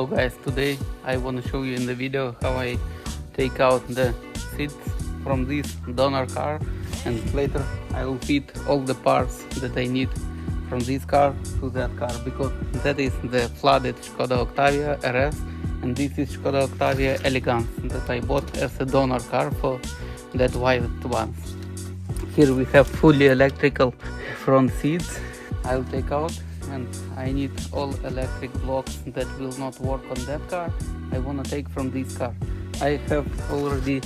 Hello guys, today I want to show you in the video how I take out the seats from this donor car, and later I will fit all the parts that I need from this car to that car, because that is the flooded Skoda Octavia RS and this is Skoda Octavia Elegance that I bought as a donor car for that white ones. Here we have fully electrical front seats. I'll take out, and I need all electric blocks that will not work on that car. I want to take from this car. I have already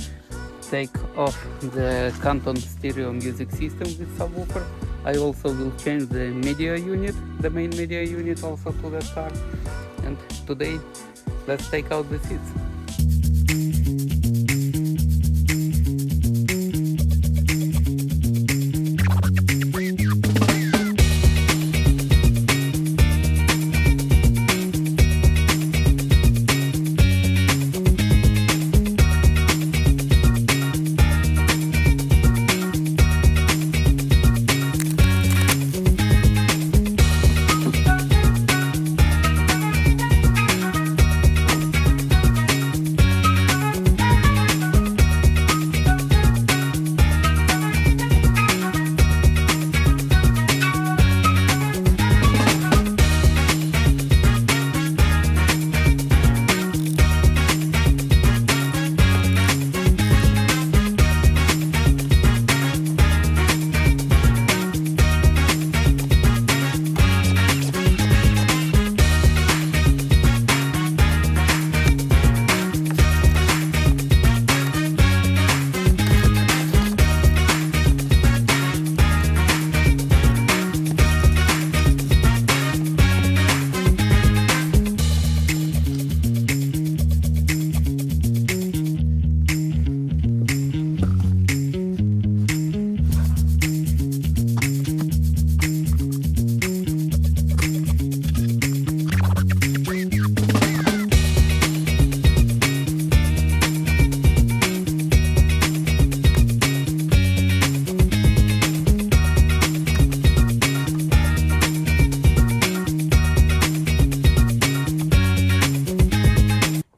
take off the Canton stereo music system with subwoofer. I also will change the media unit, the main media unit also to that car. And today let's take out the seats.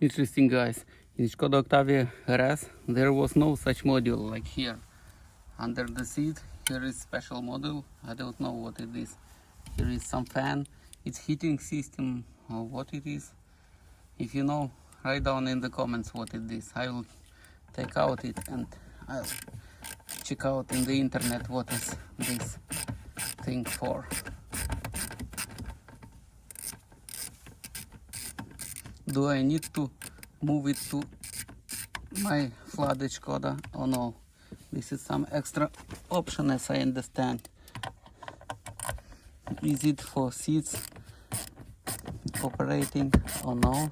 Interesting guys, in Skoda Octavia RS there was no such module like here. Under the seat here is special module, I don't know what it is. Here is some fan, it's heating system or what it is. If you know, write down in the comments what it is. I will take out it and I'll check out in the internet what is this thing for. Do I need to move it to my flooded Skoda? Oh no, this is some extra option as I understand. Is it for seats operating or no?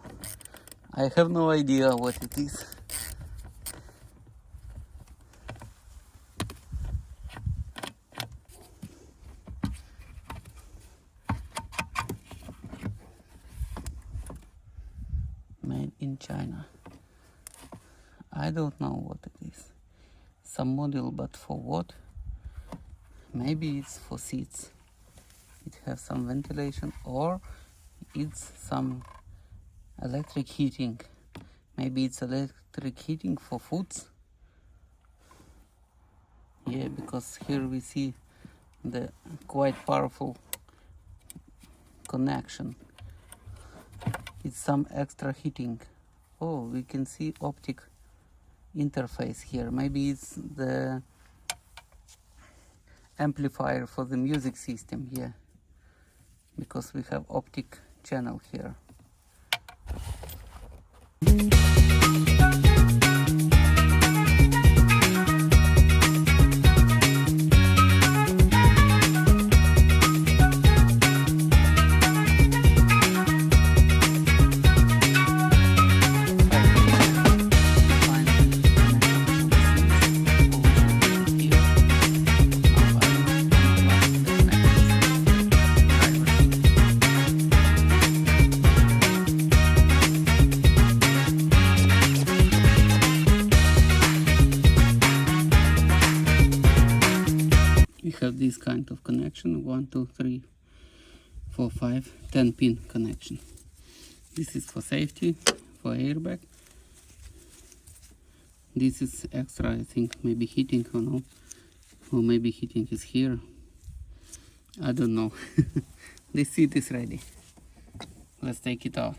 I have no idea what it is. Made in China. I don't know what it is. Some module, but for what? Maybe it's for seats. It has some ventilation, or it's some electric heating. Maybe it's electric heating for foods. Yeah, because here we see the quite powerful connection. It's some extra heating. Oh, we can see optic interface here. Maybe it's the amplifier for the music system here, because we have optic channel here. Have this kind of connection, 1, 2, 3, 4, 5, 10 pin connection. This is for safety, for airbag. This is extra, I think, maybe heating or no, or maybe heating is here, I don't know. This seat is ready. Let's take it out.